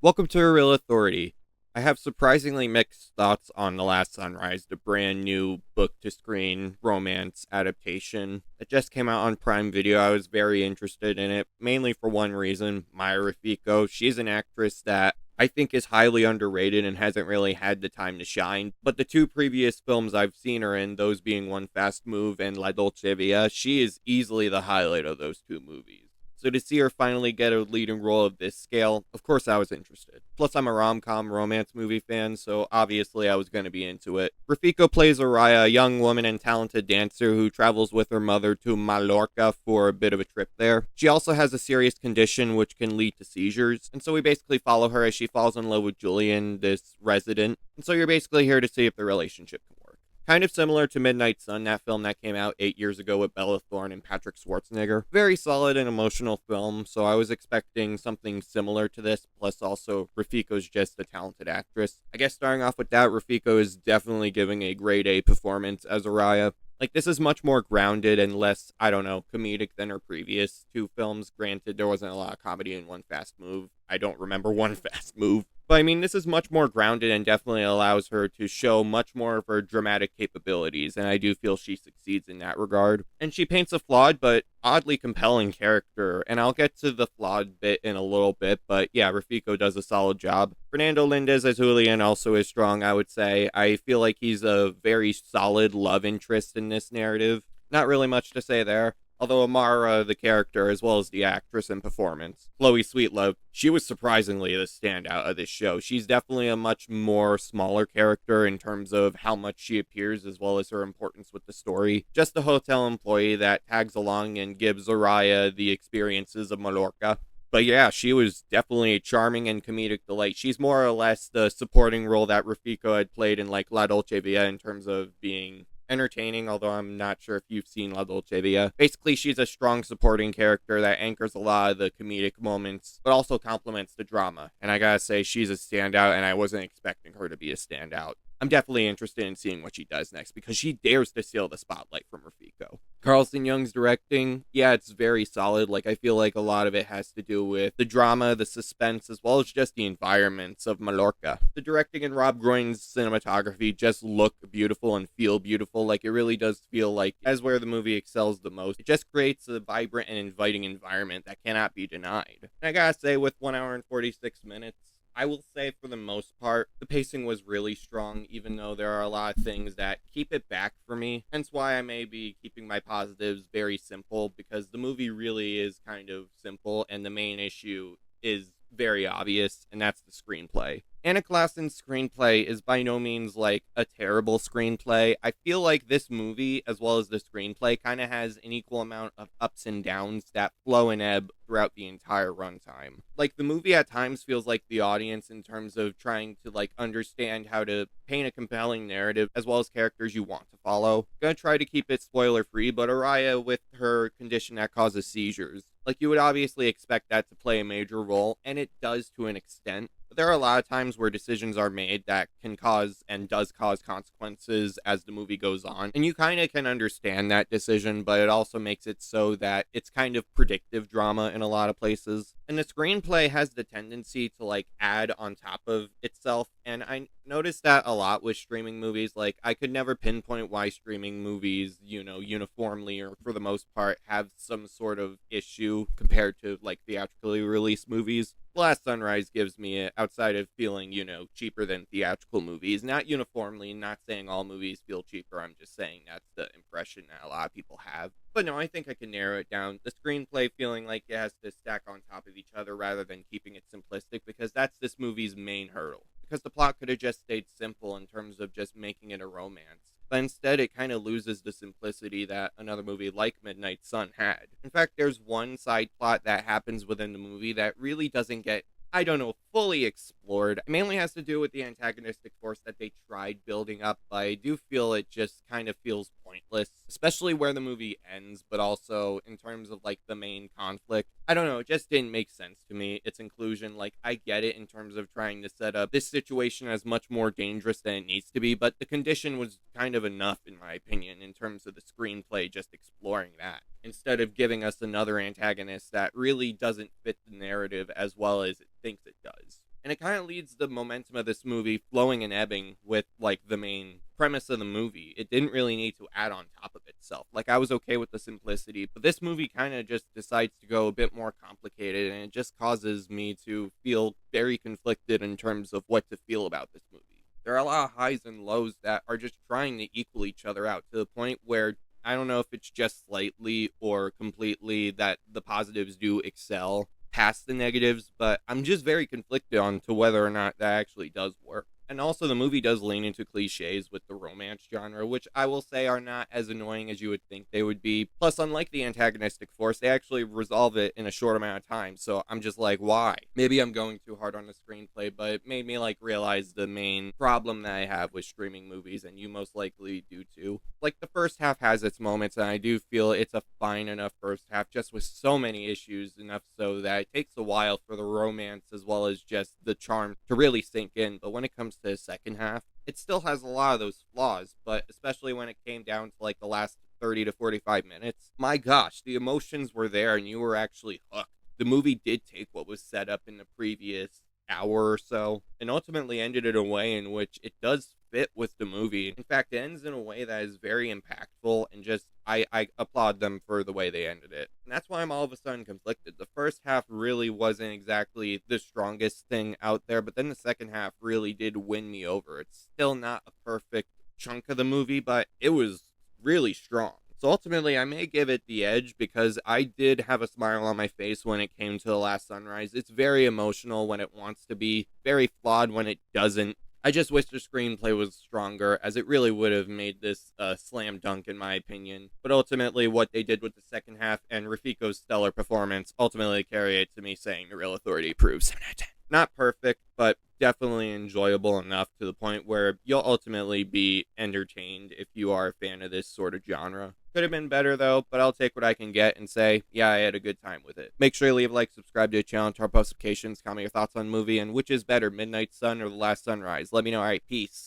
Welcome to A Real Authority. I have surprisingly mixed thoughts on The Last Sunrise, the brand new book to screen romance adaptation that just came out on Prime Video. I was very interested in it, mainly for one reason: Maia Reficco. She's an actress that I think is highly underrated and hasn't really had the time to shine. But the two previous films I've seen her in, those being One Fast Move and La Dolce Via, she is easily the highlight of those two movies. So to see her finally get a leading role of this scale, of course I was interested. Plus I'm a rom-com romance movie fan, so obviously I was going to be into it. Rafiko plays Araya, a young woman and talented dancer who travels with her mother to Mallorca for a bit of a trip there. She also has a serious condition which can lead to seizures, and so we basically follow her as she falls in love with Julian, this resident. And so you're basically here to see if the relationship can work. Kind of similar to Midnight Sun, that film that came out 8 years ago with Bella Thorne and Patrick Schwarzenegger. Very solid and emotional film, so I was expecting something similar to this, plus also Rafiko's just a talented actress. I guess starting off with that, Rafiko is definitely giving a grade A performance as Araya. Like, this is much more grounded and less, I don't know, comedic than her previous two films. Granted, there wasn't a lot of comedy in One Fast Move. I don't remember One Fast Move. But I mean, this is much more grounded and definitely allows her to show much more of her dramatic capabilities, and I do feel she succeeds in that regard. And she paints a flawed but oddly compelling character, and I'll get to the flawed bit in a little bit, but yeah, Rafiko does a solid job. Fernando Lindez as Julian also is strong, I would say. I feel like he's a very solid love interest in this narrative. Not really much to say there. Although Amara, the character, as well as the actress and performance, Chloe Sweetlove, she was surprisingly the standout of this show. She's definitely a much more smaller character in terms of how much she appears, as well as her importance with the story. Just a hotel employee that tags along and gives Araya the experiences of Mallorca. But yeah, she was definitely a charming and comedic delight. She's more or less the supporting role that Rafiko had played in like La Dolce Via in terms of being entertaining, although I'm not sure if you've seen La Dolce Via. Basically, she's a strong supporting character that anchors a lot of the comedic moments, but also complements the drama. And I gotta say, she's a standout, and I wasn't expecting her to be a standout. I'm definitely interested in seeing what she does next because she dares to steal the spotlight from Rafiko. Carlson Young's directing, yeah, it's very solid. Like, I feel like a lot of it has to do with the drama, the suspense, as well as just the environments of Mallorca. The directing and Rob Groen's cinematography just look beautiful and feel beautiful. Like, it really does feel like that's where the movie excels the most. It just creates a vibrant and inviting environment that cannot be denied. And I gotta say, with 1 hour and 46 minutes, I will say for the most part, the pacing was really strong, even though there are a lot of things that keep it back for me. Hence why I may be keeping my positives very simple, because the movie really is kind of simple, and the main issue is very obvious, and that's the screenplay. Anna Klassen's screenplay is by no means like a terrible screenplay. I feel like this movie, as well as the screenplay, kind of has an equal amount of ups and downs that flow and ebb throughout the entire runtime. Like, the movie at times feels like the audience in terms of trying to like understand how to paint a compelling narrative as well as characters you want to follow. Gonna try to keep it spoiler free, but Araya with her condition that causes seizures, like, you would obviously expect that to play a major role, and it does to an extent. But there are a lot of times where decisions are made that can cause and does cause consequences as the movie goes on. And you kind of can understand that decision, but it also makes it so that it's kind of predictive drama in a lot of places. And the screenplay has the tendency to like add on top of itself. And I noticed that a lot with streaming movies. Like, I could never pinpoint why streaming movies, uniformly or for the most part have some sort of issue compared to like theatrically released movies. The Last Sunrise gives me it, outside of feeling, cheaper than theatrical movies. Not uniformly, not saying all movies feel cheaper. I'm just saying that's the impression that a lot of people have. But no, I think I can narrow it down. The screenplay feeling like it has to stack on top of each other rather than keeping it simplistic, because that's this movie's main hurdle. Because the plot could have just stayed simple in terms of just making it a romance. But instead, it kind of loses the simplicity that another movie like Midnight Sun had. In fact, there's one side plot that happens within the movie that really doesn't get, I don't know, fully explored. It mainly has to do with the antagonistic force that they tried building up, but I do feel it just kind of feels pointless, especially where the movie ends, but also in terms of like the main conflict. I don't know, it just didn't make sense to me, its inclusion. Like, I get it in terms of trying to set up this situation as much more dangerous than it needs to be, but the condition was kind of enough, in my opinion, in terms of the screenplay just exploring that, instead of giving us another antagonist that really doesn't fit the narrative as well as it thinks it does. And it kind of leads the momentum of this movie flowing and ebbing with like the main premise of the movie. It didn't really need to add on top of itself. Like I was okay with the simplicity, but this movie kind of just decides to go a bit more complicated, and it just causes me to feel very conflicted in terms of what to feel about this movie. There are a lot of highs and lows that are just trying to equal each other out to the point where I don't know if it's just slightly or completely that the positives do excel past the negatives, but I'm just very conflicted on to whether or not that actually does work. And also, the movie does lean into cliches with the romance genre, which I will say are not as annoying as you would think they would be. Plus, unlike the antagonistic force, they actually resolve it in a short amount of time. So I'm just like, why? Maybe I'm going too hard on the screenplay, but it made me like realize the main problem that I have with streaming movies, and you most likely do too. Like the first half has its moments, and I do feel it's a fine enough first half, just with so many issues, enough so that it takes a while for the romance as well as just the charm to really sink in. But when it comes to the second half, it still has a lot of those flaws, but especially when it came down to like the last 30 to 45 minutes, my gosh, the emotions were there and you were actually hooked. The movie did take what was set up in the previous hour or so and ultimately ended in a way in which it does fit with the movie. In fact, it ends in a way that is very impactful, and just I applaud them for the way they ended it. And that's why I'm all of a sudden conflicted. The first half really wasn't exactly the strongest thing out there, but then the second half really did win me over. It's still not a perfect chunk of the movie, but it was really strong. So ultimately, I may give it the edge because I did have a smile on my face when it came to The Last Sunrise. It's very emotional when it wants to be, very flawed when it doesn't. I just wish the screenplay was stronger, as it really would have made this a slam dunk in my opinion. But ultimately, what they did with the second half and Reficco's stellar performance ultimately carry it to me saying The Real Authority approves 7 out of 10. Not perfect, but definitely enjoyable enough to the point where you'll ultimately be entertained if you are a fan of this sort of genre. Could have been better though, but I'll take what I can get and say, yeah, I had a good time with it. Make sure you leave a like, subscribe to the channel, turn on post notifications, comment your thoughts on the movie, and which is better, Midnight Sun or The Last Sunrise. Let me know. Alright, peace.